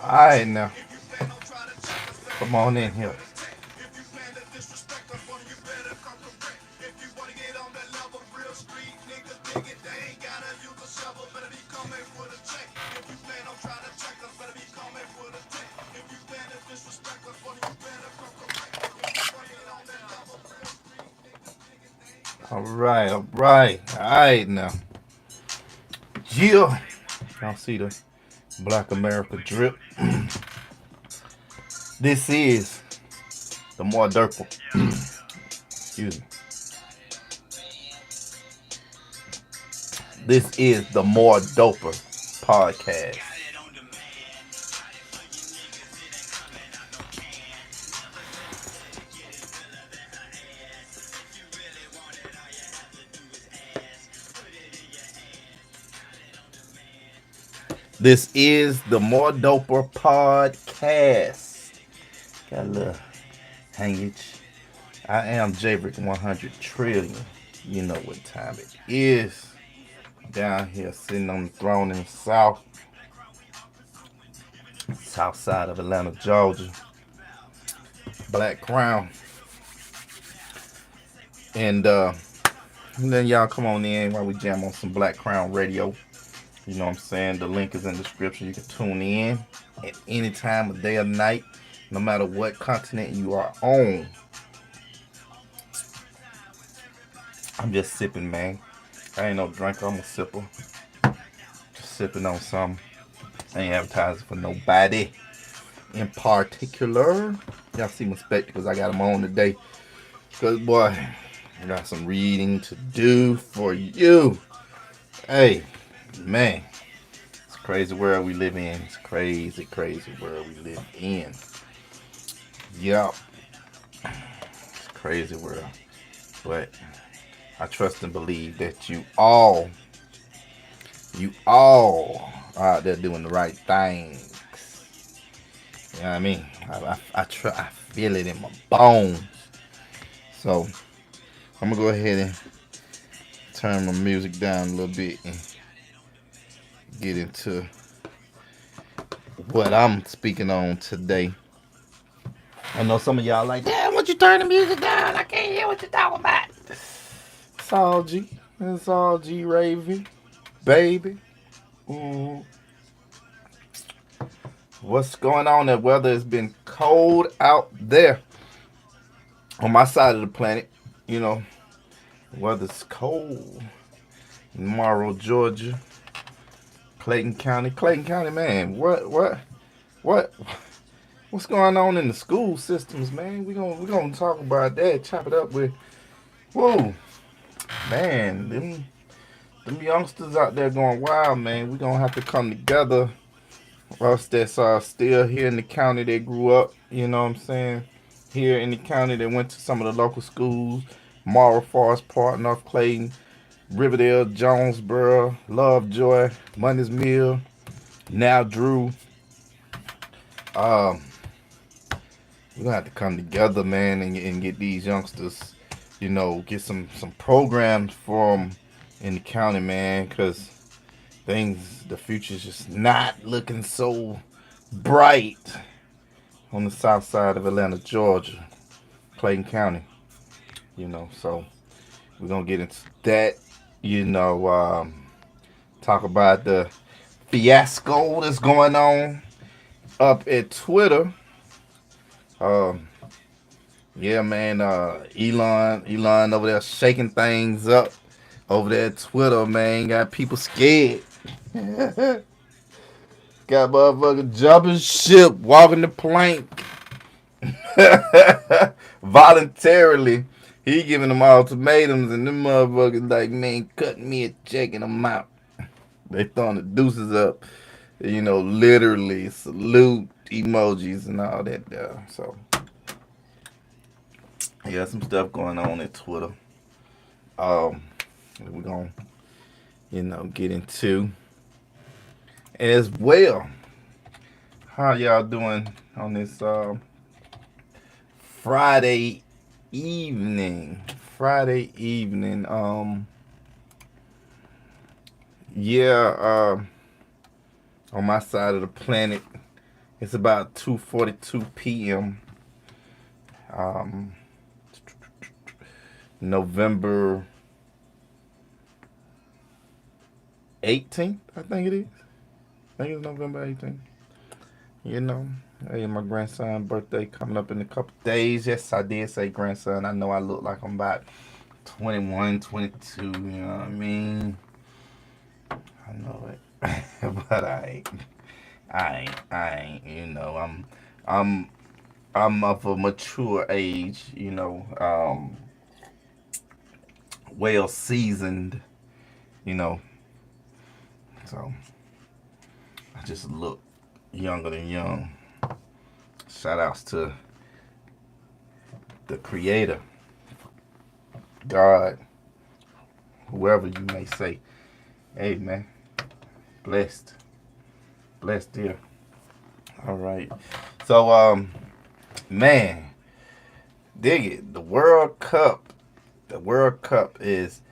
Alright now. Come on in here. Alright now. Yeah. Y'all see the BlakA'Merica drip. This is the more doper. Excuse me. This is the more doper podcast. This is the more doper podcast. Got a little hangage. I am Javerick 100 trillion. You know what time it is. Down here sitting on the throne in the south side of Atlanta, Georgia. BlakCrown. And then y'all come on in while we jam on some BlakCrown Radio. You know what I'm saying? The link is in the description. You can tune in at any time of day or night, no matter what continent you are on. I'm just sipping, man. I ain't no drinker. I'm a sipper. Just sipping on something. I ain't advertising for nobody in particular. Y'all see my spectacles. I got them on today. Because, boy, I got some reading to do for you. Hey. Man, it's a crazy world we live in. It's a crazy, crazy world we live in. Yup. It's a crazy world. But I trust and believe that you all are out there doing the right things. You know what I mean? I feel it in my bones. So, I'm going to go ahead and turn my music down a little bit and get into what I'm speaking on today. I know some of y'all like, damn, what you turn the music down? I can't hear what you're talking about. It's all G. It's all G Raven. Baby. What's going on? The weather has been cold out there. On my side of the planet, you know, the weather's cold. In Morrow, Georgia. Clayton County, man. What's going on in the school systems, man? We're gonna talk about that. Chop it up with, whoa, man. Them youngsters out there going wild, man. We're gonna have to come together. Us that's still here in the county that grew up, you know what I'm saying? Here in the county that went to some of the local schools, Morrow, Forest Park, North Clayton, Riverdale, Jonesboro, Lovejoy, Money's Mill, now Drew. We're gonna have to come together, man, and get these youngsters, you know, get some programs for them in the county, man, because the future's just not looking so bright on the south side of Atlanta, Georgia, Clayton County, you know. So we're gonna get into that. You know, talk about the fiasco that's going on up at Twitter. Yeah, man, Elon over there shaking things up over there at Twitter, man. Got people scared. Got motherfuckers jumping ship, walking the plank. Voluntarily. He giving them ultimatums, and them motherfuckers like, man, cutting me a check and I'm out. They throwing the deuces up, you know, literally salute emojis and all that there. So, yeah, some stuff going on at Twitter. We're gonna get into. As well, how y'all doing on this Friday evening? Friday evening. Yeah. On my side of the planet, it's about 2:42 p.m. Um, November 18th, I think it is. I think it's November 18th. Hey, my grandson's birthday coming up in a couple days. Yes, I did say grandson. I know I look like I'm about 21, 22. You know what I mean? I know it, but I ain't. I'm, I'm of a mature age. Well seasoned. You know, so I just look younger than young. Shout outs to the creator, God, whoever you may say. Hey man, blessed. Blessed dear. All right. So man, dig it. The World Cup is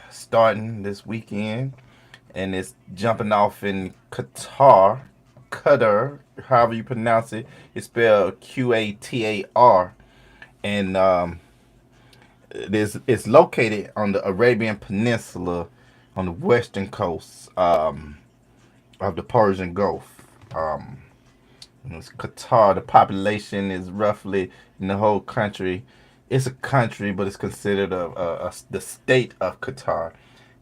starting this weekend and it's jumping off in Qatar, however you pronounce it. It's spelled Qatar, and it's located on the Arabian Peninsula on the western coast of the Persian Gulf. It's Qatar. The population is roughly in the whole country. It's a country, but it's considered the state of Qatar,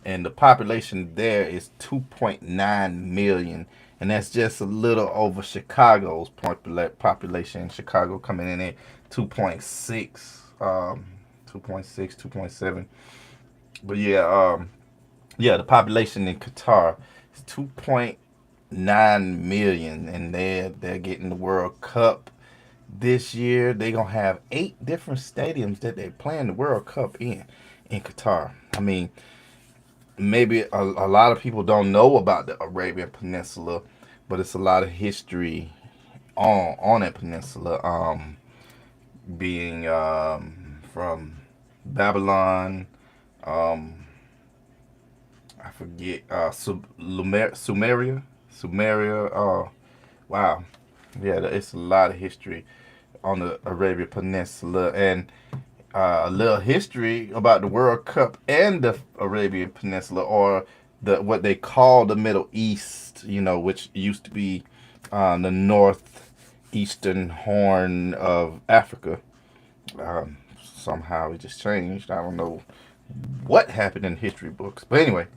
and the population there is 2.9 million, and that's just a little over Chicago's population. Chicago coming in at 2.6, 2.6, 2.7. But yeah, the population in Qatar is 2.9 million, and they're getting the World Cup this year. They're gonna have 8 different stadiums that they playing the World Cup in Qatar. I mean, maybe a lot of people don't know about the Arabian Peninsula, but it's a lot of history on that peninsula. Being from Babylon, um, I forget, Sumeria. Wow, yeah, it's a lot of history on the Arabian Peninsula, and a little history about the World Cup and the Arabian Peninsula, or what they call the Middle East. Which used to be the northeastern horn of Africa. Somehow it just changed. I don't know what happened in history books, but anyway,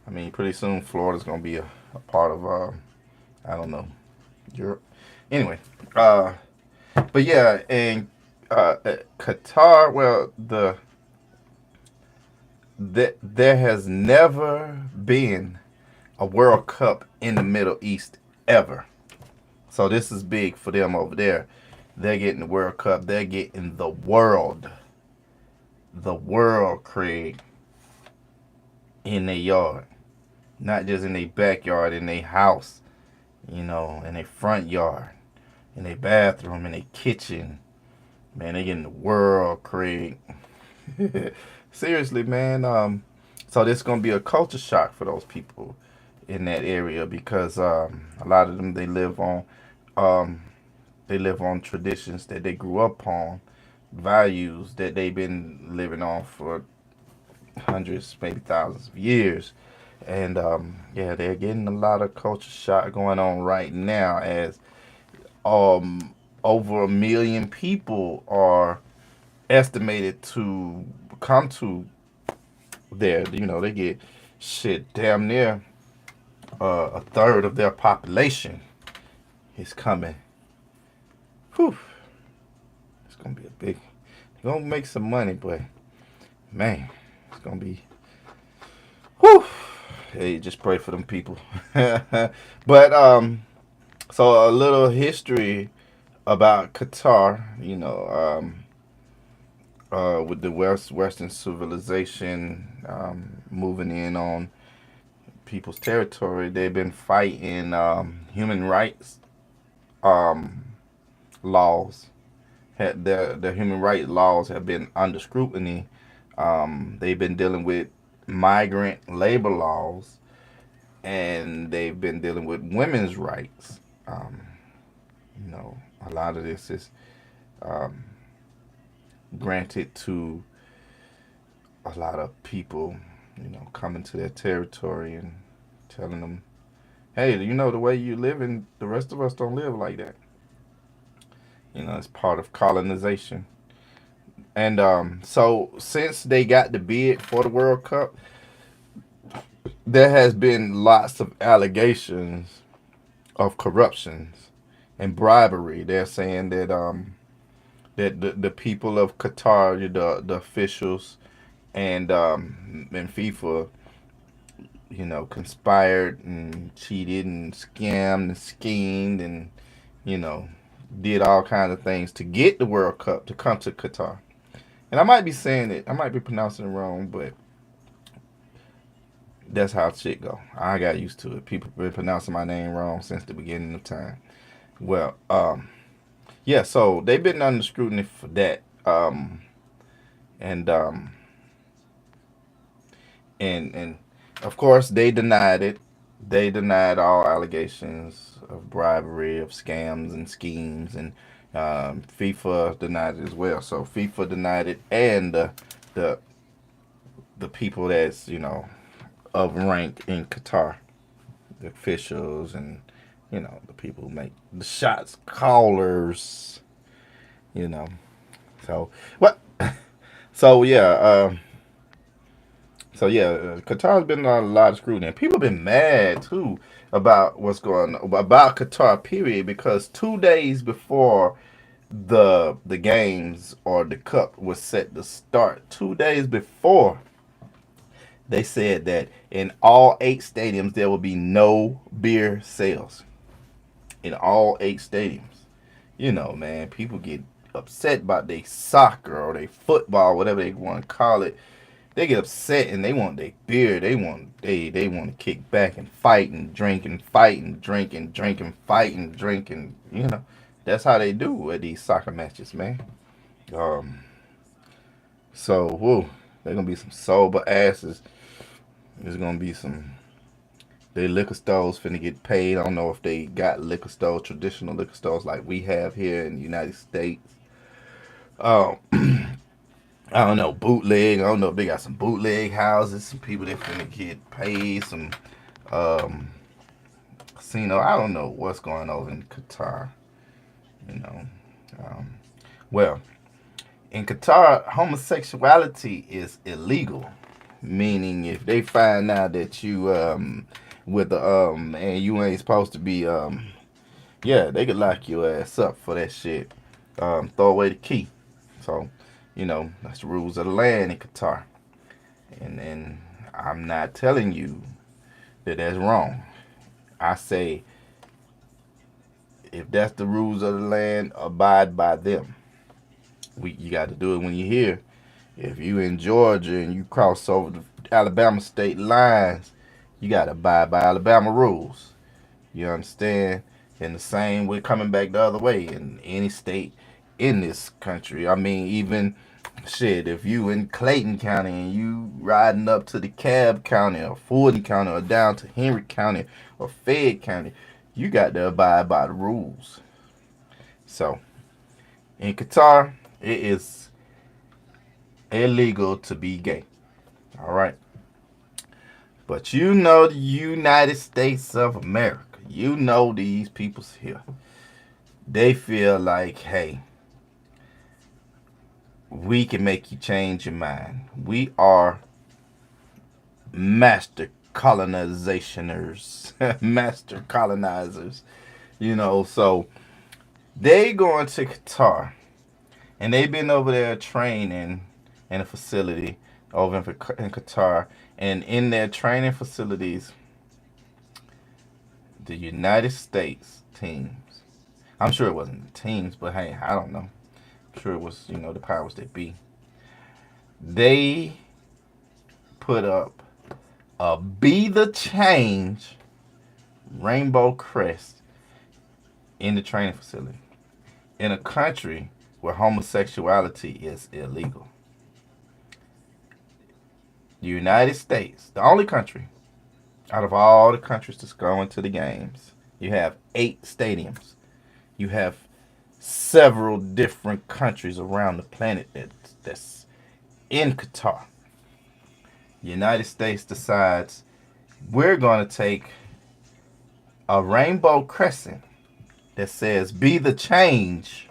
I mean, pretty soon Florida's gonna be a part of I don't know, Europe. Anyway, but yeah, and Qatar. Well, there has never been a World Cup in the Middle East ever. So this is big for them over there. They're getting the World Cup. They're getting the world, Craig, in their yard, not just in their backyard, in their house, in their front yard, in their bathroom, in their kitchen. Man, they getting the world, Craig. Seriously, man. So this is gonna be a culture shock for those people in that area, because a lot of them, um, they live on traditions that they grew up on, values that they've been living on for hundreds, maybe thousands of years. And yeah, they're getting a lot of culture shock going on right now, as over 1 million people are estimated to come to there. They get shit damn near a third of their population is coming. Whew. It's gonna be a big. They're gonna make some money, but man, it's gonna be. Whew. Hey, just pray for them people. But so a little history about Qatar. With the Western civilization moving in on people's territory. They've been fighting human rights um, laws. The human rights laws have been under scrutiny. They've been dealing with migrant labor laws, and they've been dealing with women's rights. Um, a lot of this is um, granted to a lot of people, coming to their territory and telling them, hey, the way you live, and the rest of us don't live like that. It's part of colonization. And so since they got the bid for the World Cup, there has been lots of allegations of corruptions and bribery. They're saying that the people of Qatar, the officials, and FIFA, conspired and cheated and scammed and schemed and you know did all kinds of things to get the World Cup to come to Qatar. And I might be saying it, I might be pronouncing it wrong, but that's how shit go. I got used to it. People been pronouncing my name wrong since the beginning of time. Well, yeah, so they've been under scrutiny for that. And and of course they denied it. They denied all allegations of bribery, of scams and schemes, and FIFA denied it as well. So FIFA denied it, and the the people that's of rank in Qatar, the officials, and the people who make the shots callers. You know, so what? So yeah, Qatar's been on a lot of scrutiny, and people been mad too about what's going on about Qatar. Period, because 2 days before the games or the cup was set to start, 2 days before, they said that in all 8 stadiums there will be no beer sales. In all 8 stadiums, man, people get upset about their soccer or their football, whatever they want to call it. They get upset and they want their beer. They want to kick back and fight and drink and fight and drink and drink and fight and drink, and that's how they do at these soccer matches, man. Um, so whoa, they're gonna be some sober asses. There's gonna be some. They liquor stores finna get paid. I don't know if they got liquor stores, traditional liquor stores like we have here in the United States. Um, I don't know, bootleg. I don't know if they got some bootleg houses, some people that finna get paid, some um, casino. I don't know what's going on in Qatar. You know, um, well, in Qatar, homosexuality is illegal. Meaning, if they find out that you with the and you ain't supposed to be yeah, they could lock your ass up for that shit. Throw away the key. So, that's the rules of the land in Qatar. And I'm not telling you that that's wrong. I say if that's the rules of the land, abide by them. You got to do it when you're here. If you in Georgia and you cross over the Alabama state lines, you got to abide by Alabama rules. You understand? And the same way coming back the other way in any state in this country. I mean, even shit, if you in Clayton County and you riding up to the Cab County or Fulton County or down to Henry County or Fayette County, you got to abide by the rules. So, in Qatar, it is illegal to be gay. All right. But the United States of America, these people's here. They feel like, hey, we can make you change your mind. We are master colonizationers, master colonizers, so they going to Qatar, and they've been over there training in a facility over in Qatar, and in their training facilities, the United States teams, I'm sure it wasn't the teams, but hey, I don't know. I'm sure it was, the powers that be. They put up Be the Change rainbow crest in the training facility in a country where homosexuality is illegal. The United States, the only country out of all the countries that's going to the games, you have 8 stadiums. You have several different countries around the planet that's in Qatar. The United States decides we're going to take a rainbow crescent that says "Be the Change"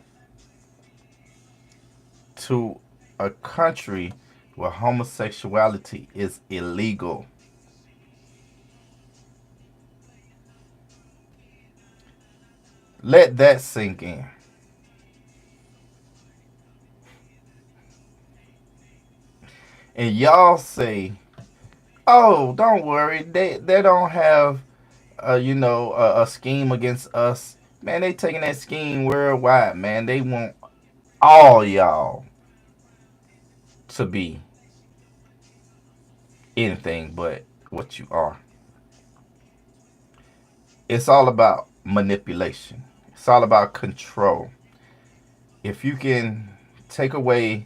to a country where homosexuality is illegal. Let that sink in. And y'all say, "Oh, don't worry, they don't have, a scheme against us." Man, they taking that scheme worldwide. Man, they want all y'all to be anything but what you are. It's all about manipulation. It's all about control. If you can take away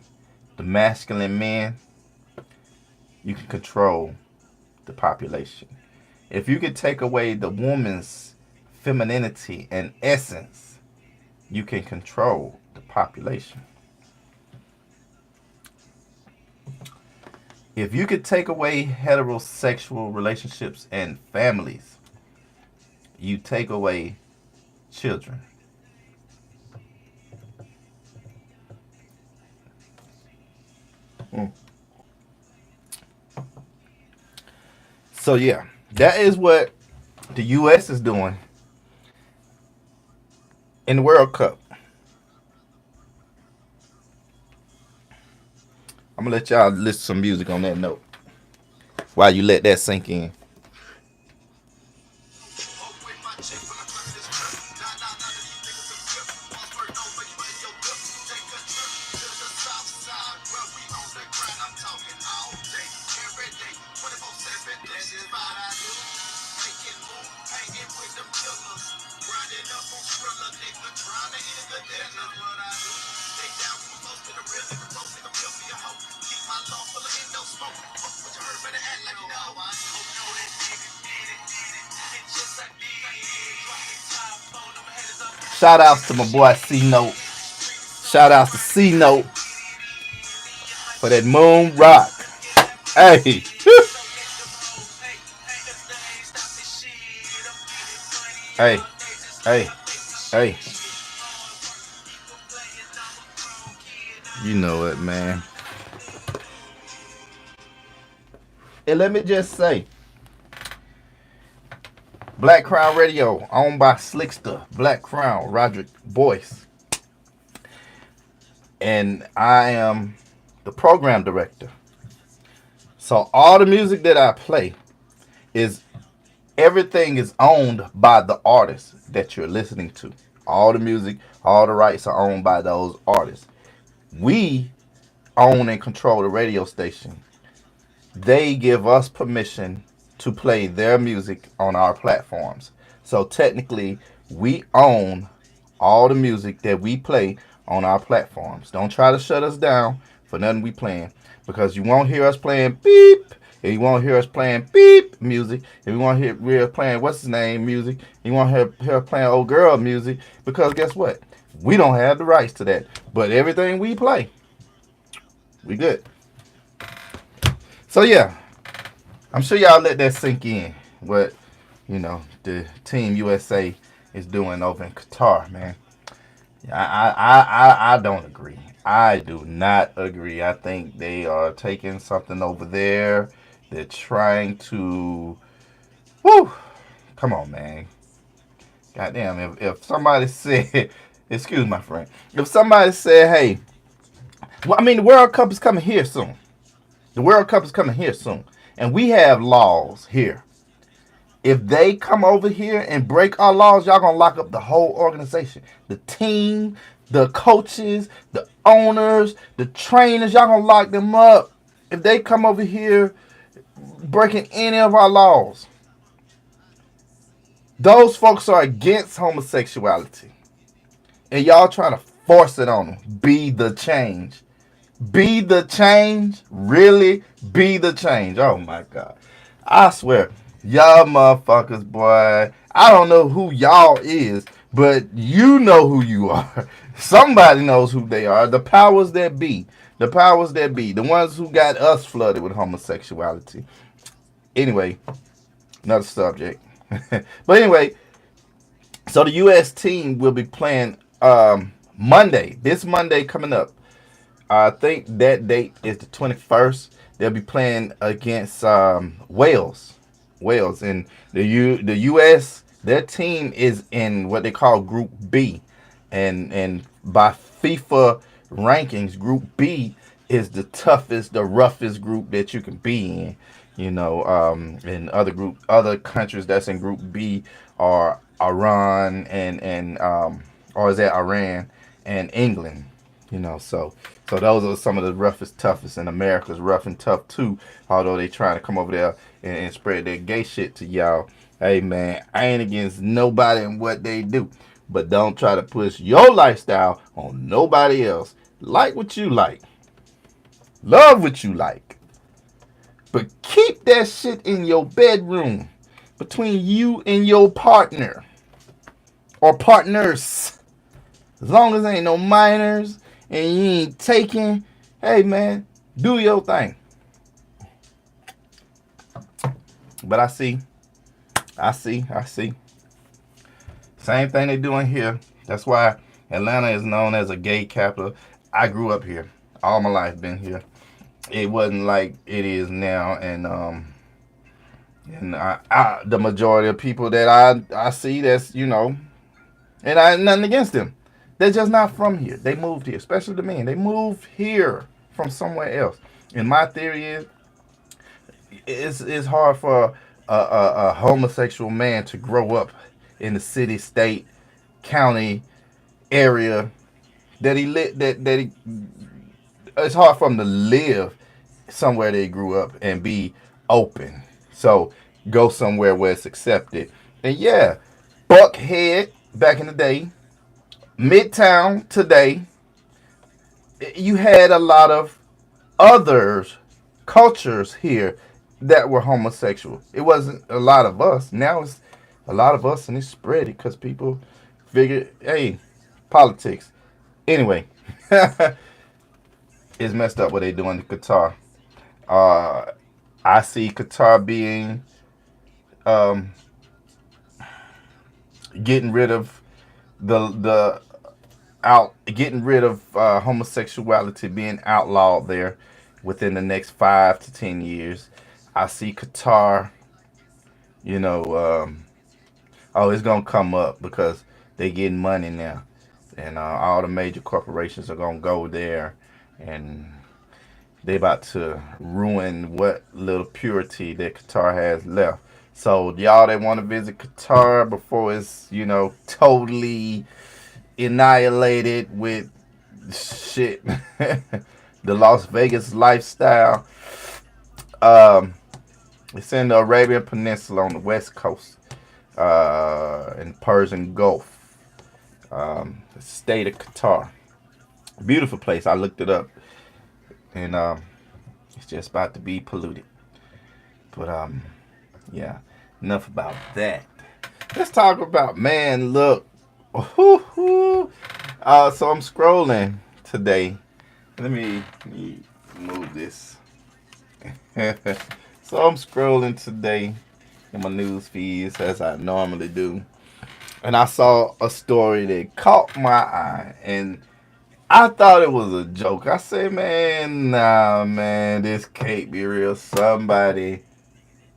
the masculine men, you can control the population. If you can take away the woman's femininity and essence, you can control the population. If you could take away heterosexual relationships and families, you take away children. So yeah, that is what the U.S. is doing in the World Cup. I'm gonna let y'all listen to some music on that note while you let that sink in. Shout outs to my boy C Note. Shout outs to C Note for that moon rock. Hey. Hey. Hey. Hey. You know it, man. And let me just say, BlakCrown Radio, owned by Slickster, BlakCrown, Roderick Boyce. And I am the program director. So all the music that I play everything is owned by the artists that you're listening to. All the music, all the rights are owned by those artists. We own and control the radio station. They give us permission to play their music on our platforms. So technically, we own all the music that we play on our platforms. Don't try to shut us down for nothing we playing, because you won't hear us playing beep, and you won't hear us playing beep music, and you won't hear us playing what's his name music, and you won't hear us playing old girl music, because guess what? We don't have the rights to that. But everything we play, we good. So yeah, I'm sure y'all let that sink in. What the Team USA is doing over in Qatar, man. I don't agree. I do not agree. I think they are taking something over there. They're trying to. Woo! Come on, man. Goddamn! If somebody said, excuse my friend, if somebody said, hey, the World Cup is coming here soon. The World Cup is coming here soon. And we have laws here. If they come over here and break our laws, y'all gonna lock up the whole organization. The team, the coaches, the owners, the trainers, y'all gonna lock them up. If they come over here, breaking any of our laws. Those folks are against homosexuality. And y'all trying to force it on them. Be the change. Be the change? Really? Be the change. Oh my God. I swear. Y'all motherfuckers, boy. I don't know who y'all is, but you know who you are. Somebody knows who they are. The powers that be. The powers that be. The ones who got us flooded with homosexuality. Anyway, another subject. But anyway, so the U.S. team will be playing Monday. This Monday coming up. I think that date is the 21st. They'll be playing against Wales. Wales. And the U.S., their team is in what they call Group B. And by FIFA rankings, Group B is the toughest, the roughest group that you can be in. And other countries that's in Group B are Iran or is that Iran and England. So those are some of the roughest, toughest, and America's rough and tough too. Although they trying to come over there and spread their gay shit to y'all. Hey man, I ain't against nobody and what they do, but don't try to push your lifestyle on nobody else. Like what you like, love what you like, but keep that shit in your bedroom between you and your partner or partners. As long as there ain't no minors and you ain't taking, hey man, do your thing. But I see. Same thing they doing here. That's why Atlanta is known as a gay capital. I grew up here. All my life been here. It wasn't like it is now, and the majority of people that I see, that's and I have nothing against them. They're just not from here. They moved here, especially the men. They moved here from somewhere else. And my theory is, it's hard for a homosexual man to grow up in the city, state, county area that he lit that he. It's hard for him to live somewhere they grew up and be open. So go somewhere where it's accepted. And yeah, Buckhead back in the day, Midtown today, you had a lot of others cultures here that were homosexual. It wasn't a lot of us. Now it's a lot of us, and it's spread because people figure, hey, politics. Anyway, it's messed up what they doing to Qatar. I see Qatar being getting rid of the getting rid of homosexuality being outlawed there within the next 5 to 10 years. I see Qatar, it's gonna come up because they getting money now, and all the major corporations are gonna go there, and they about to ruin what little purity that Qatar has left. So y'all that want to visit Qatar before it's totally annihilated with shit, the Las Vegas lifestyle. It's in the Arabian Peninsula on the west coast, in Persian Gulf, the state of Qatar. Beautiful place. I looked it up, and it's just about to be polluted. But yeah, enough about that. Let's talk about, man. Look, so I'm scrolling today. Let me move this. So I'm scrolling today in my news feeds as I normally do, and I saw a story that caught my eye, and I thought it was a joke. I said, man, nah, man, this can't be real. Somebody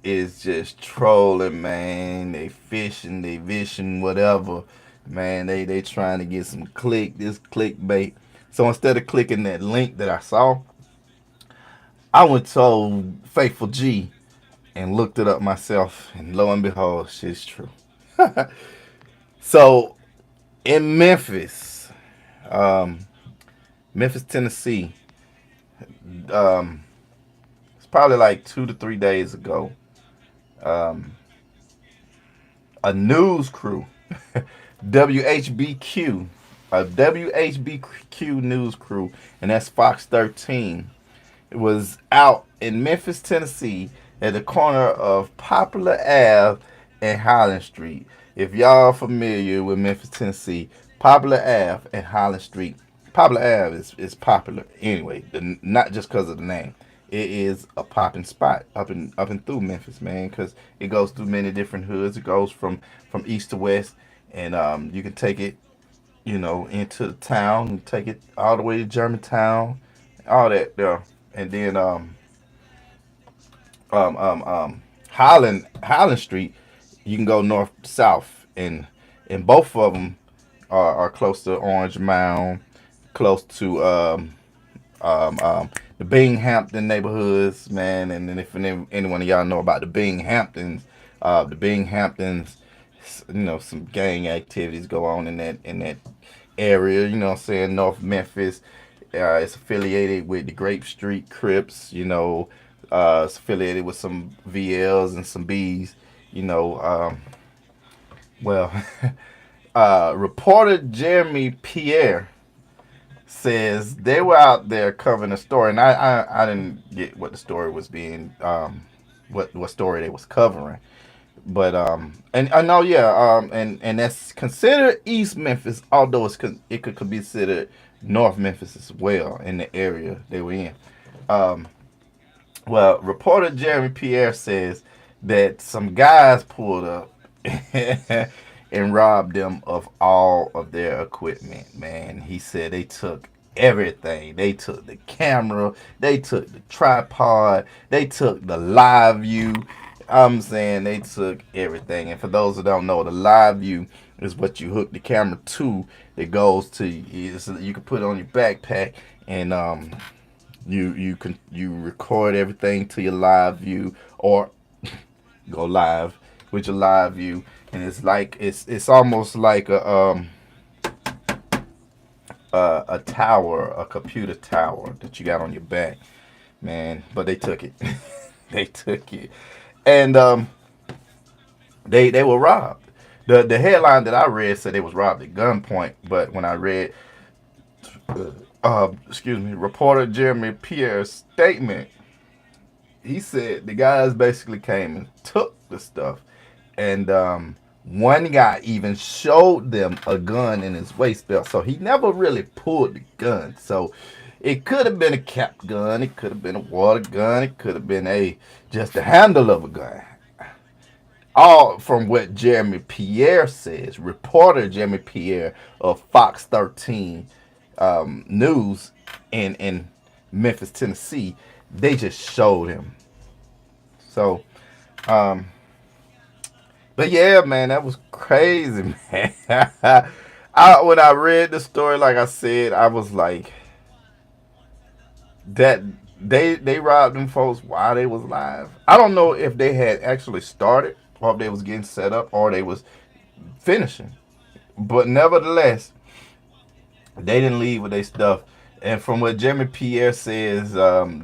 is just trolling, man. They fishing, they vishing, whatever. Man, they trying to get some this clickbait. So instead of clicking that link that I saw, I went to old Faithful G and looked it up myself, and lo and behold, shit's true. So in Memphis, Tennessee, it's probably like 2 to 3 days ago, um, a news crew, WHBQ, a WHBQ news crew, and that's Fox 13, was out in Memphis, Tennessee, at the corner of Poplar Ave and Highland Street. If y'all familiar with Memphis, Tennessee, Poplar Ave and Highland Street. Poplar Ave is popular anyway, not just because of the name. It is a popping spot up and through Memphis, man, because it goes through many different hoods. It goes from east to west, and you can take it, into the town, and take it all the way to Germantown, all that there, and then Highland Street, you can go north south, and both of them are close to Orange Mound, close to the Binghampton neighborhoods, man. And then if anyone of y'all know about the Binghamptons, some gang activities go on in that area. You know what I'm saying? North Memphis. It's affiliated with the Grape Street Crips. It's affiliated with some VLs and some Bs. Well, reporter Jeremy Pierre says they were out there covering a story, and I didn't get what the story was being, what story they was covering, but and I know, yeah, and that's considered East Memphis, although it could be considered North Memphis as well in the area they were in. Um, well, reporter Jeremy Pierre says that some guys pulled up and robbed them of all of their equipment, man. He said they took everything. They took the camera, they took the tripod, they took the live view. I'm saying they took everything. And for those who don't know, the live view is what you hook the camera to that goes to you. So you can put it on your backpack, and you record everything to your live view, or go live with your live view, and it's almost like a tower, a computer tower that you got on your back, man. But they took it. They took it, and they were robbed. The headline that I read said they was robbed at gunpoint, but when I read reporter Jeremy Pierre's statement, he said the guys basically came and took the stuff, and one guy even showed them a gun in his waist belt, so he never really pulled the gun. So it could have been a capped gun, it could have been a water gun, it could have been just the handle of a gun. All from what Jeremy Pierre says, reporter Jeremy Pierre of Fox 13 News in Memphis, Tennessee. They just showed him. So, but yeah, man, that was crazy, man. When I read the story, like I said, I was like, that they robbed them folks while they was live. I don't know if they had actually started, or if they was getting set up, or they was finishing. But nevertheless, they didn't leave with their stuff. And from what Jeremy Pierre says,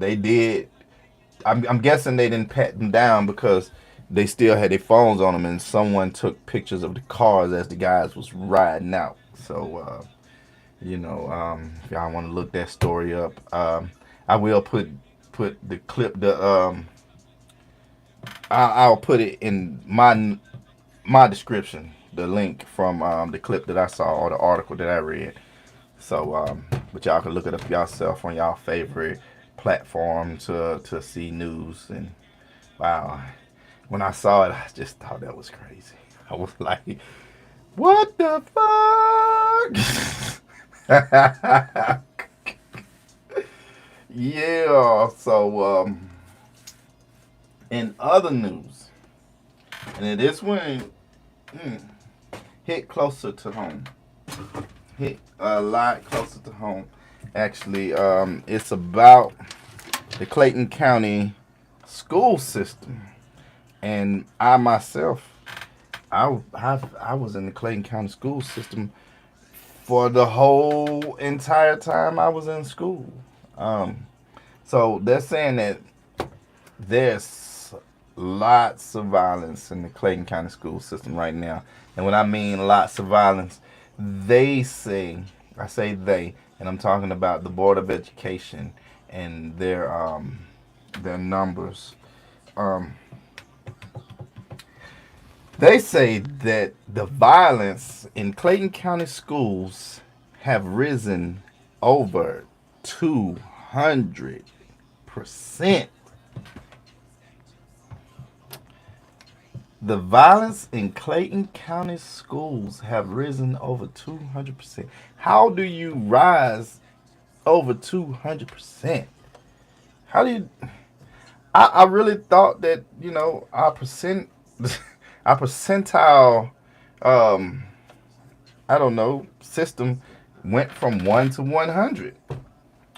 they did. I'm guessing they didn't pat them down because they still had their phones on them, and someone took pictures of the cars as the guys was riding out. So, if y'all want to look that story up, I will put the clip. I'll put it in my description. The link from the clip that I saw, or the article that I read. So, but y'all can look it up yourself on y'all favorite platform to see news. And wow, when I saw it, I just thought that was crazy. I was like, what the fuck? Yeah. So, in other news, and this one hit closer to home. Hit a lot closer to home. Actually, it's about the Clayton County school system, and I myself, I was in the Clayton County school system for the whole entire time I was in school. So they're saying that there's lots of violence in the Clayton County school system right now. And when I mean lots of violence, they say, I say they, and I'm talking about the Board of Education and their numbers. Um, they say that the violence in Clayton County schools have risen over 200%. The violence in Clayton County schools have risen over 200%. How do you rise over 200%? How do you? I really thought that our our percentile, um, I don't know, system went from 1 to 100,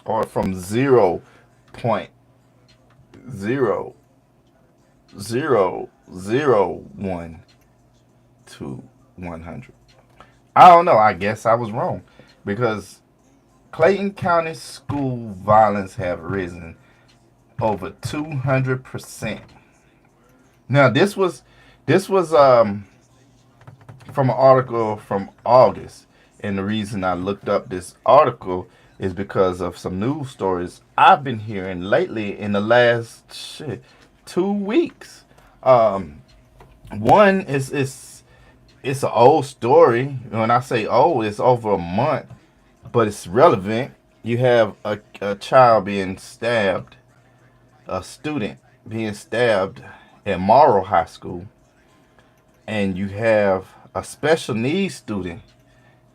or from 0.0001 to 100. I don't know. I guess I was wrong, because Clayton County school violence have risen over 200%. Now this was from an article from August, and the reason I looked up this article is because of some news stories I've been hearing lately in the last 2 weeks. Um, One is it's an old story. When I say old, it's over a month, but it's relevant. You have a child being stabbed, a student being stabbed at Morrow High School, and you have a special needs student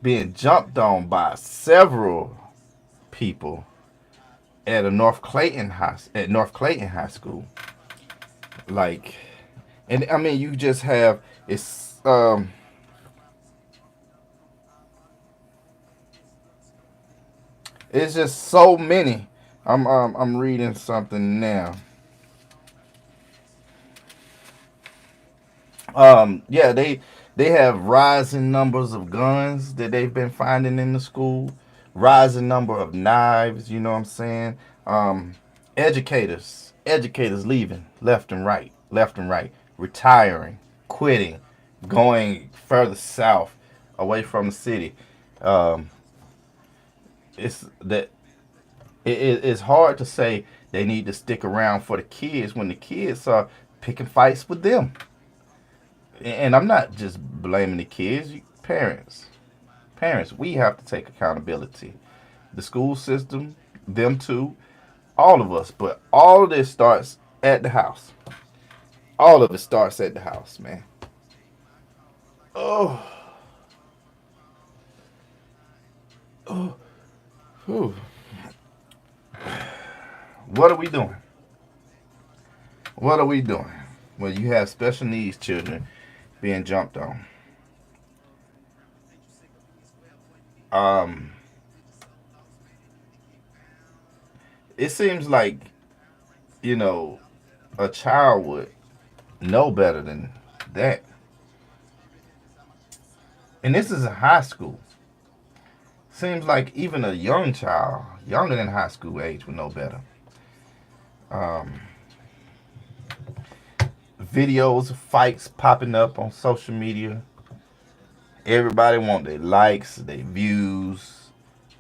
being jumped on by several people at North Clayton High School. Like, and I mean, you just have it's just so many. I'm reading something now. Yeah, they have rising numbers of guns that they've been finding in the school, rising number of knives. You know what I'm saying? Educators leaving left and right, retiring, quitting, going further south, away from the city. Um, it's that it's hard to say they need to stick around for the kids when the kids are picking fights with them. And I'm not just blaming the kids. Parents, we have to take accountability. The school system, them too, all of us. But all of this starts at the house. All of it starts at the house, man. Oh, oh, whew. What are we doing? What are we doing? Well, you have special needs children being jumped on. Um, it seems like, you know, a child would know better than that. And this is a high school. Seems like even a young child, younger than high school age, would know better. Um, Videos of fights popping up on social media. Everybody want their likes, their views,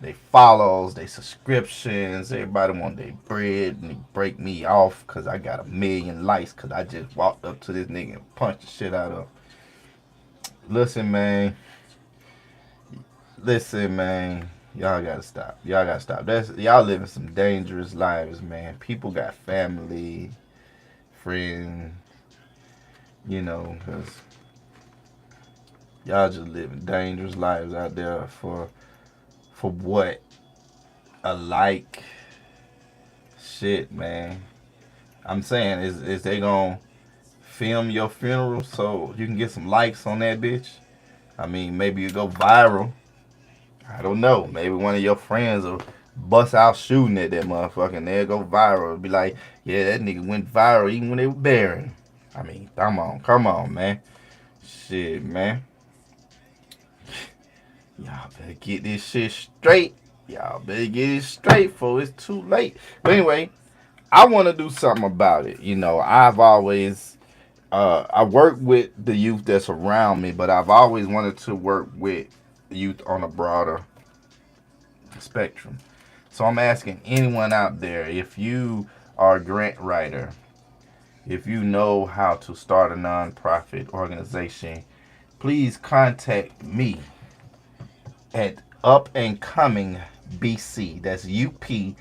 their follows, their subscriptions. Everybody want their bread, and they break me off because I got 1 million likes because I just walked up to this nigga and punched the shit out of him. Listen, man. Listen, man. Y'all gotta stop. Y'all gotta stop. Y'all living some dangerous lives, man. People got family, friends, because y'all just living dangerous lives out there for what? A like? Shit, man. I'm saying, is they gonna film your funeral so you can get some likes on that bitch? I mean, maybe you go viral. I don't know. Maybe one of your friends will bust out shooting at that motherfucker and they'll go viral. It'll be like, yeah, that nigga went viral even when they were burying him. I mean, come on, man. Shit, man. Y'all better get this shit straight. Y'all better get it straight, for it's too late. But anyway, I want to do something about it. I've always I work with the youth that's around me, but I've always wanted to work with youth on a broader spectrum. So I'm asking anyone out there, if you are a grant writer, if you know how to start a nonprofit organization, please contact me at Up and Coming BC. That's UPANDCU.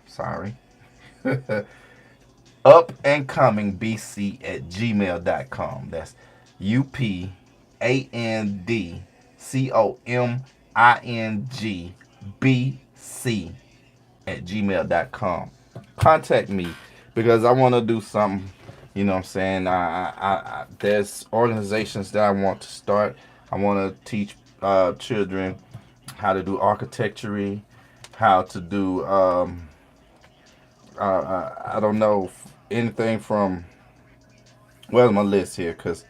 Sorry. Up and Coming BC at gmail.com. That's UPANDCOMINGBC at gmail.com. Contact me because I want to do something. You know what I'm saying? There's organizations that I want to start. I want to teach children how to do architecture, how to do, I don't know, anything from, where's my list here? Because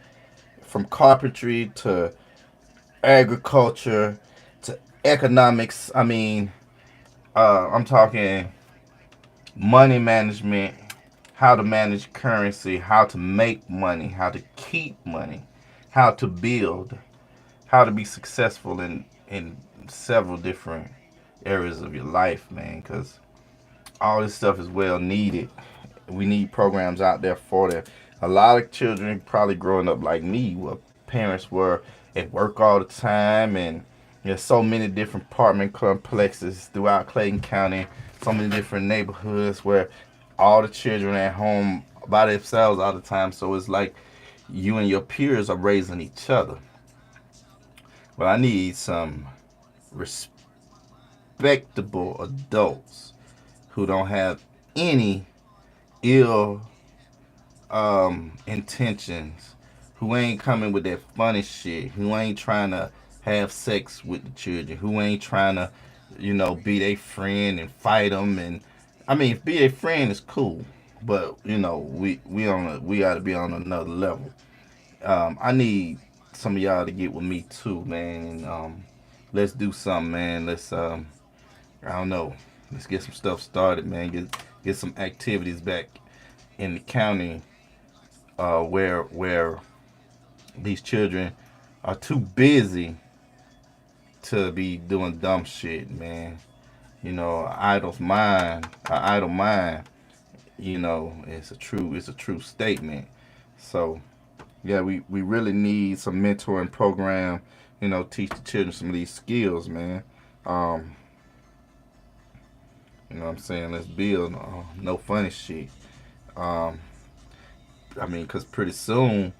from carpentry to agriculture to economics, I'm talking money management, how to manage currency, how to make money, how to keep money, how to build, how to be successful in several different areas of your life, man. Because all this stuff is well needed. We need programs out there for that. A lot of children probably growing up like me, where parents were at work all the time, and there's so many different apartment complexes throughout Clayton County, so many different neighborhoods where all the children at home by themselves all the time. So it's like you and your peers are raising each other. But I need some respectable adults who don't have any ill intentions, who ain't coming with that funny shit, who ain't trying to have sex with the children, who ain't trying to, be their friend and fight them. And be a friend is cool, but we got to be on another level. I need some of y'all to get with me too, man. And let's do something, man. Let's I don't know. Let's get some stuff started, man. Get some activities back in the county, where these children are too busy to be doing dumb shit, man. Idle mind. It's a true statement. So yeah, we really need some mentoring program. Teach the children some of these skills, man. Um, what I'm saying? Let's build. No funny shit. Um, because pretty soon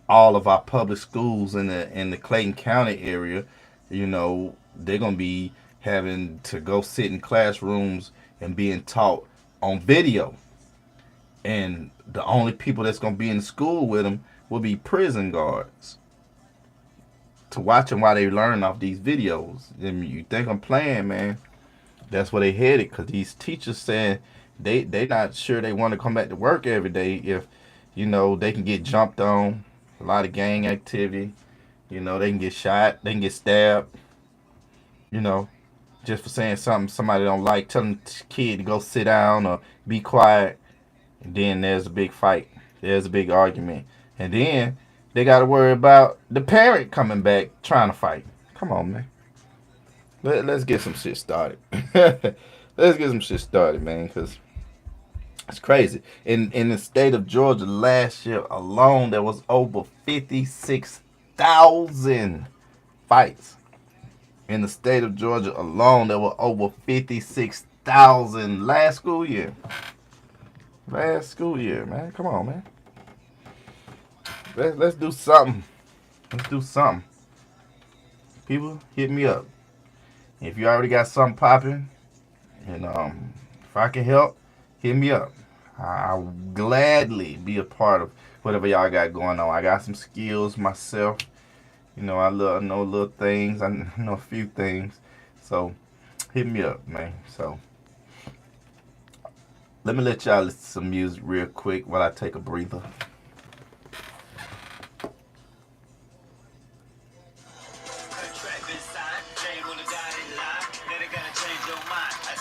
all of our public schools in the Clayton County area, they're gonna be having to go sit in classrooms and being taught on video, and the only people that's gonna be in the school with them will be prison guards to watch them while they learn off these videos. And you think I'm playing, man? That's where they headed, because these teachers saying they not sure they want to come back to work every day if they can get jumped on, a lot of gang activity. They can get shot, they can get stabbed. You know, just for saying something somebody don't like, telling the kid to go sit down or be quiet, and then there's a big fight, there's a big argument, and then they got to worry about the parent coming back trying to fight. Come on, man. Let's get some shit started. Let's get some shit started, man, because it's crazy. In the state of Georgia last year alone, there was over 56,000 fights. In the state of Georgia alone, there were over 56,000 last school year. Last school year, man. Come on, man. Let's do something. Let's do something. People, hit me up. If you already got something popping, and if I can help, hit me up. I'll gladly be a part of whatever y'all got going on. I got some skills myself. I know little things. I know a few things. So hit me up, man. So let me let y'all listen to some music real quick while I take a breather.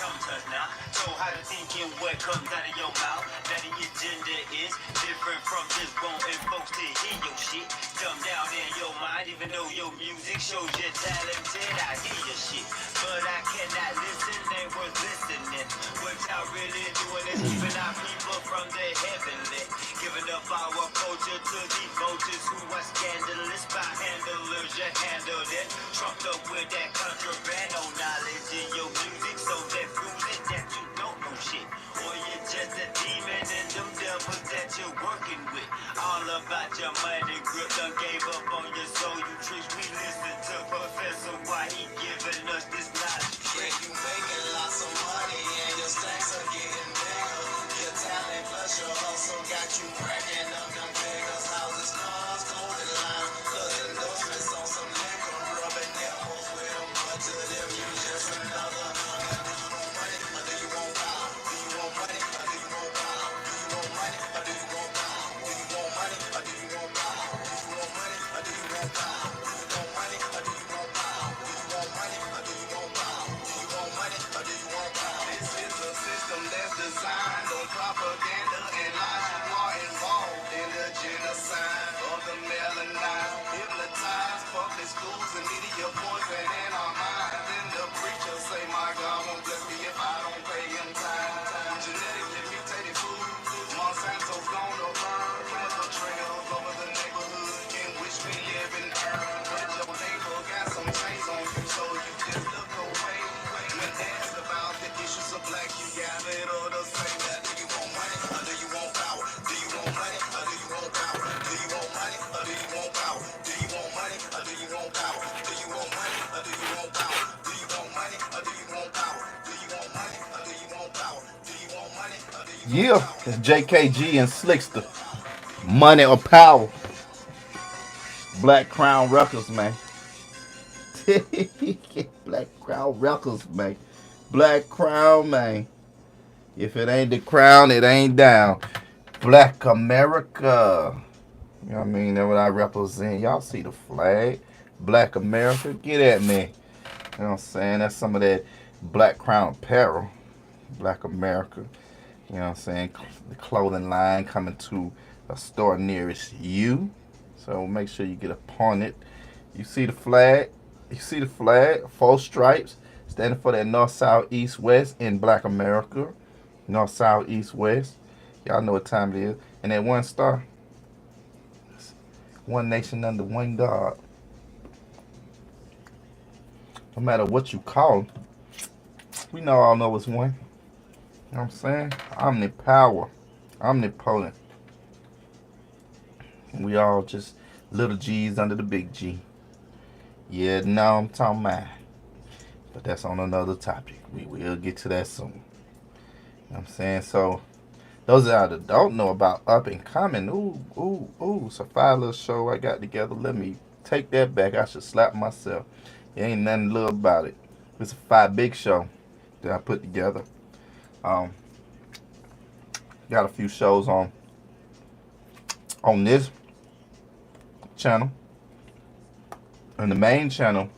come to now. So how to thinking what comes out of your mouth? That the agenda is different from just wanting folks to hear your shit. Dumb down in your mind, even though your music shows you're talented. I hear your shit, but I cannot listen. Ain't worth listening. What y'all really doing is keeping our people from the heavenly. Giving up our culture to the vultures who are scandalous. By handlers, you handled it. Trumped up with that contraband. No knowledge in your music, so that proves it that you don't know shit. Or you're just a demon and them devils that you're working with. All about your money grip, done gave up on your soul. You tricks, we listen to Professor why he giving us this knowledge. If you making lots of money and your stacks are getting bigger, your talent plus your hustle got you racking up them figures. Houses, cars, clothing lines, plus endorsements on some liquor, rubbing nipples with a bunch of them. You just another hunter. Do you want money or do you want power? Do you want money or do you want power? Do you want money or do you want power? Do you want money or do you want power? Do you want money or do you want power? Do you want money or do you want power? Do you want money or do you want power? Do you want money or do you want power? This is a system that's designed on propaganda and lies. You are involved in the genocide of the melanized, hypnotized, public schools and media poison in our minds. And the preacher say, my God won't bless me if I don't pay him time. Genetically mutated food, Monsanto's gonna burn. Chemical trails over the neighborhood in which we live and earn. But your neighbor got some chains on you, so you just look away. When asked about the issues of black, you got it all the same. Now, do you want money or do you want power? Do you want money or do you want power? Do you want money or do you want power? Do you want money or do you want power? Do you want money or do you want power? Do you want money or do you want power? Do you want money or do you want power? Do you want money or do you want Yeah, power? it's JKG and Slickster. Money or power. BlakCrown Records, man. BlakCrown Records, man. BlakCrown, man. If it ain't the crown, it ain't down. Blaka'Merica. You know what I mean? That's what I represent. Y'all see the flag? Blaka'Merica. Get at me. You know what I'm saying? That's some of that BlakCrown apparel. Blaka'Merica. You know what I'm saying? The clothing line coming to a store nearest you. So make sure you get upon it. You see the flag? You see the flag? 4 stripes standing for that north, south, east, west in BlakAmerica. North, south, east, west. Y'all know what time it is. And that 1 star. One nation under one God. No matter what you call them, we all know it's one. You know what I'm saying? Omnipower. Omnipotent. We all just little G's under the big G. Yeah, now I'm talking about. But that's on another topic. We will get to that soon. You know what I'm saying? So, those that don't know about Up and Coming, it's a 5 little show I got together. Let me take that back. I should slap myself. It ain't nothing little about it. It's a 5 big show that I put together. Got a few shows on this channel. On the main channel,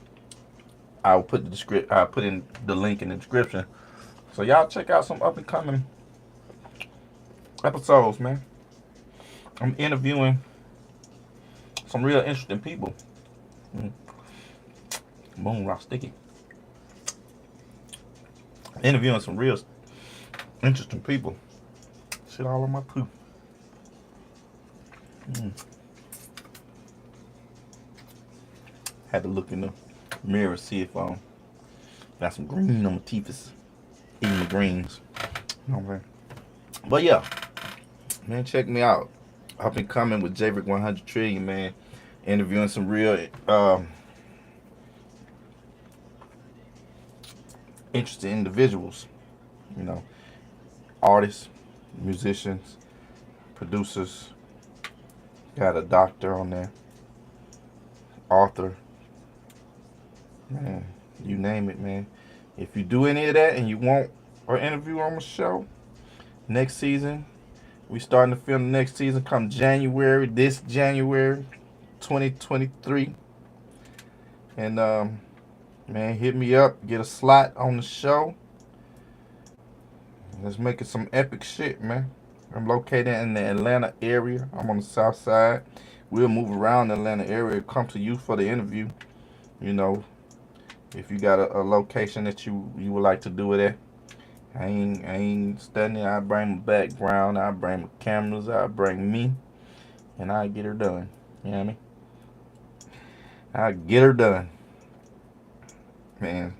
I'll put in the link in the description. So y'all check out some up and coming episodes, man. I'm interviewing some real interesting people. Boom, rock sticky. Interviewing some real interesting people. Shit all on my poo. Had to look in the mirror, see if got some green on my teeth. Eating the greens. You know what I'm saying? But yeah, man, check me out. Up and Coming with Javerick 100 Trillion, man. Interviewing some real interesting individuals. You know, artists, musicians, producers. Got a doctor on there. Author. Man, you name it, man. If you do any of that and you want an interview on the show, next season, we starting to film the next season come January, this January 2023. And man, hit me up, get a slot on the show. Let's make it some epic shit, man. I'm located in the Atlanta area. I'm on the south side. We'll move around the Atlanta area. Come to you for the interview. You know, if you got a location that you would like to do it at. I ain't studying. I bring my background. I bring my cameras. I bring me, and I get her done. You know what I mean? I get her done, man.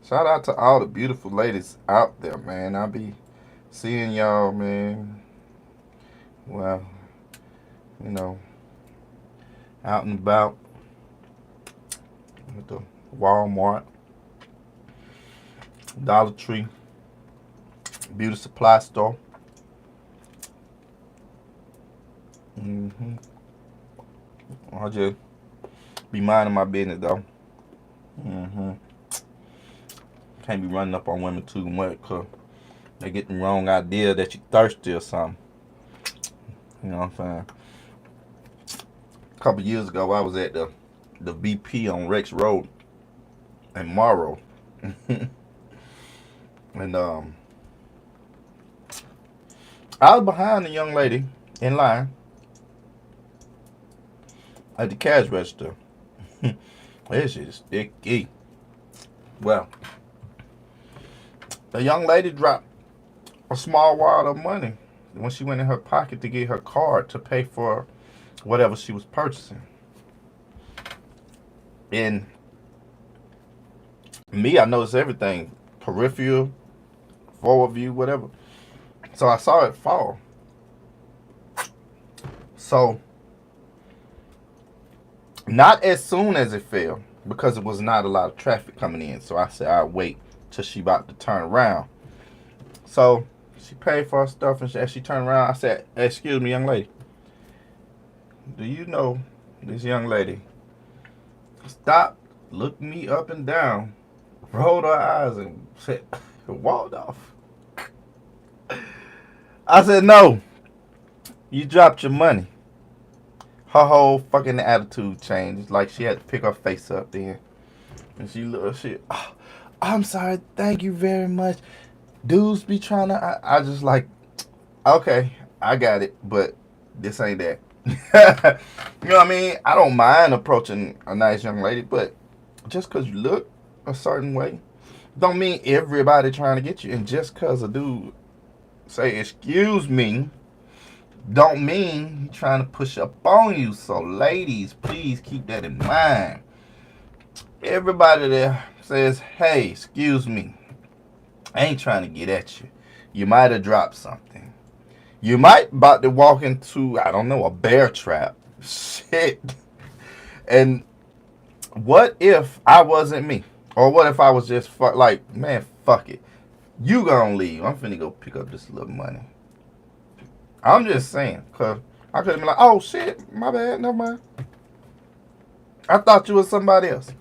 Shout out to all the beautiful ladies out there, man. I be seeing y'all, man. Well, you know, out and about at the Walmart, Dollar Tree, beauty supply store. I'll just be minding my business though. Can't be running up on women too much because they get the wrong idea that you thirsty or something. You know what I'm saying? A couple years ago, I was at the BP on Rex Road in Morrow. And I was behind a young lady in line at the cash register. This shit is sticky. Well, the young lady dropped a small wad of money when she went in her pocket to get her card to pay for whatever she was purchasing. And me, I noticed everything. Peripheral, forward view, whatever. So I saw it fall. So, not as soon as it fell, because it was not a lot of traffic coming in. So I said, I'll wait till she about to turn around. So she paid for her stuff, and as she turned around, I said, excuse me, young lady. Do you know this young lady stopped, looked me up and down, rolled her eyes, and said, walked off. I said, no, you dropped your money. Her whole fucking attitude changed. Like she had to pick her face up then. And she looked, oh, I'm sorry, thank you very much. Dudes be trying to, I just like, okay, I got it, but this ain't that. You know what I mean? I don't mind approaching a nice young lady, but just because you look a certain way, don't mean everybody trying to get you. And just because a dude say, excuse me, don't mean he trying to push up on you. So ladies, please keep that in mind. Everybody there says, hey, excuse me, I ain't trying to get at you. You might have dropped something. You might about to walk into, I don't know, a bear trap. Shit. And what if I wasn't me? Or what if I was just like, man, fuck it. You gonna leave. I'm finna go pick up this little money. I'm just saying, because I could have been like, oh shit, my bad, never mind. I thought you was somebody else.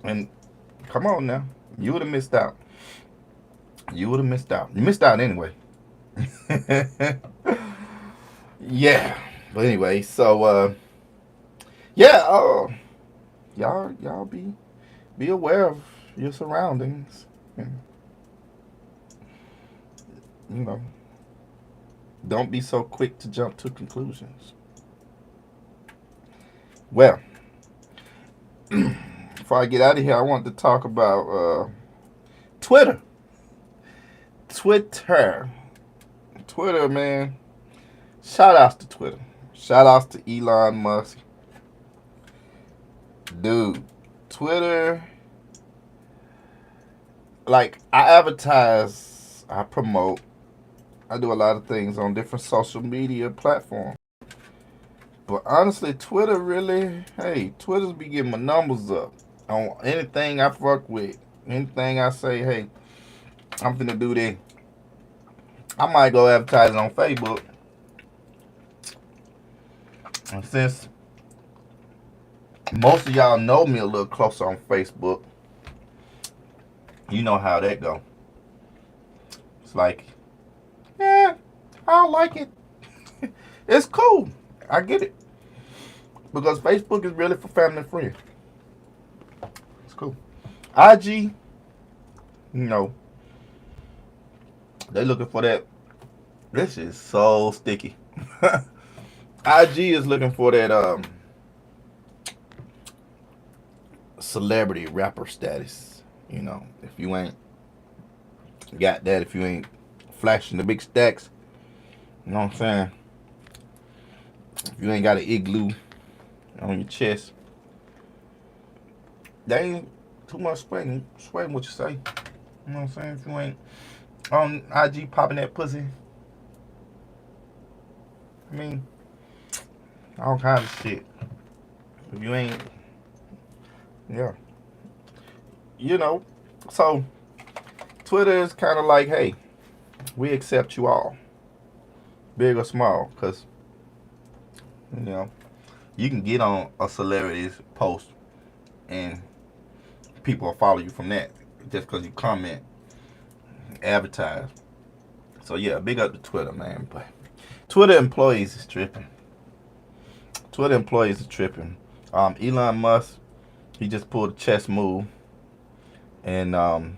And come on now. You would have missed out. You would have missed out. You missed out anyway. Yeah. But anyway, so yeah, y'all be aware of your surroundings. And, you know, don't be so quick to jump to conclusions. Well, before I get out of here, I want to talk about Twitter. Twitter, man. Shout outs to Twitter. Shout outs to Elon Musk. Dude, Twitter, like, I advertise, I promote, I do a lot of things on different social media platforms. But honestly, Twitter really, hey, Twitter's be getting my numbers up on anything I fuck with. Anything I say, hey, I'm finna do this. I might go advertise on Facebook. And since most of y'all know me a little closer on Facebook, you know how that go. It's like, yeah, I don't like it. It's cool. I get it. Because Facebook is really for family and friends. It's cool. IG, You know, they looking for that. This is so sticky. IG is looking for that celebrity rapper status. You know, if you ain't got that, if you ain't flashing the big stacks, you know what I'm saying? If you ain't got an igloo on your chest, they ain't too much swaying what you say. You know what I'm saying? If you ain't on IG popping that pussy, I mean, all kinds of shit. If you ain't, yeah. You know, so Twitter is kind of like, hey, we accept you all, big or small, because, you know, you can get on a celebrity's post and people will follow you from that just because you comment, advertise. So, yeah, big up to Twitter, man. But Twitter employees is tripping. Elon Musk, he just pulled a chess move. And them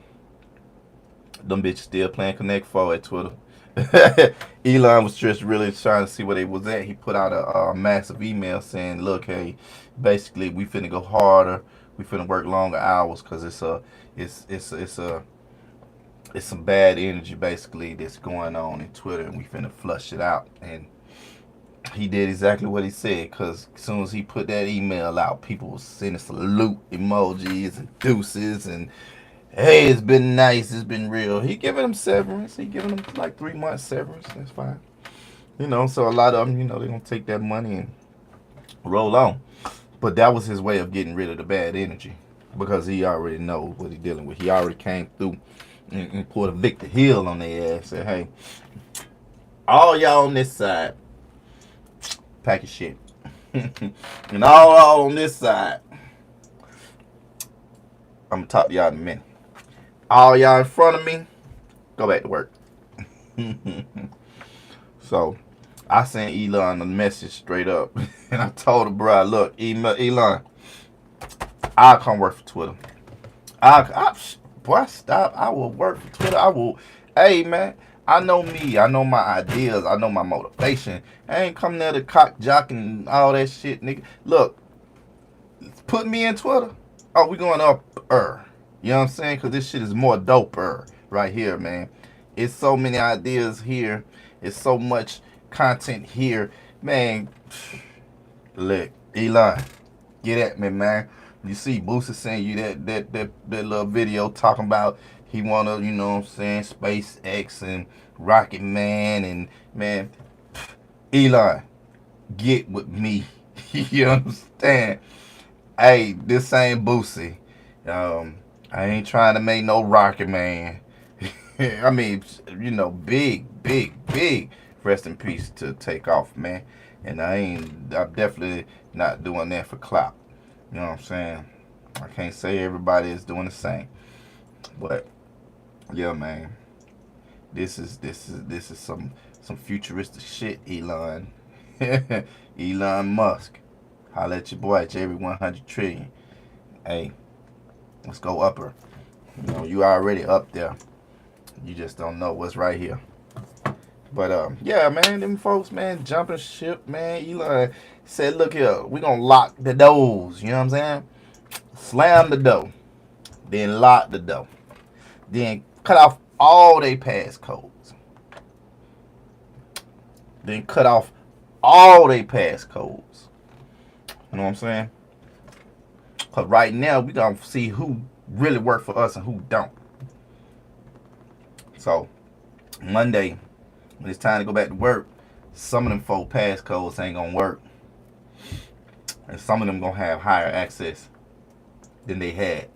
bitches still playing Connect 4 at Twitter. Elon was just really trying to see where they was at. He put out a massive email saying, look, hey, basically we finna go harder. We finna work longer hours because it's some bad energy basically that's going on in Twitter, and we finna flush it out. And he did exactly what he said, because as soon as he put that email out, people were sending salute emojis and deuces and, hey, it's been nice, it's been real. He giving them severance. He giving them like 3 months severance. That's fine. You know, so a lot of them, you know, they're going to take that money and roll on. But that was his way of getting rid of the bad energy, because he already knows what he's dealing with. He already came through and pulled a Victor Hill on their ass. Said, hey, all y'all on this side, pack your shit. And all on this side, I'm going to talk to y'all in a minute. All y'all in front of me, go back to work. So, I sent Elon a message straight up. And I told him, bro, look, Elon, I'll come work for Twitter. Boy, stop. I will work for Twitter. I will. Hey, man, I know me. I know my ideas. I know my motivation. I ain't coming there to cock jock and all that shit, nigga. Look, put me in Twitter. Oh, we going up. You know what I'm saying? Because this shit is more doper right here, man. It's so many ideas here. It's so much content here. Man, look, Elon, get at me, man. You see Boosie send you that little video talking about he want to, you know what I'm saying, SpaceX and Rocket Man. And, man, Elon, get with me. You understand? Hey, this ain't Boosie. I ain't trying to make no Rocket Man. I mean, you know, big rest in peace to take off, man. And I'm definitely not doing that for clout. You know what I'm saying? I can't say everybody is doing the same. But yeah, man. This is some futuristic shit, Elon. Elon Musk. Holla at your boy, JV100 trillion. Hey, let's go upper. You know, you already up there. You just don't know what's right here. But yeah, man, them folks, man, jumping ship, man. Elon said, look here, we gonna lock the doors. You know what I'm saying? Slam the door, then lock the door, then cut off all they passcodes, then cut off all they passcodes. You know what I'm saying? Cause right now we gonna see who really work for us and who don't. So Monday, when it's time to go back to work, some of them 4 passcodes ain't gonna work, and some of them gonna have higher access than they had.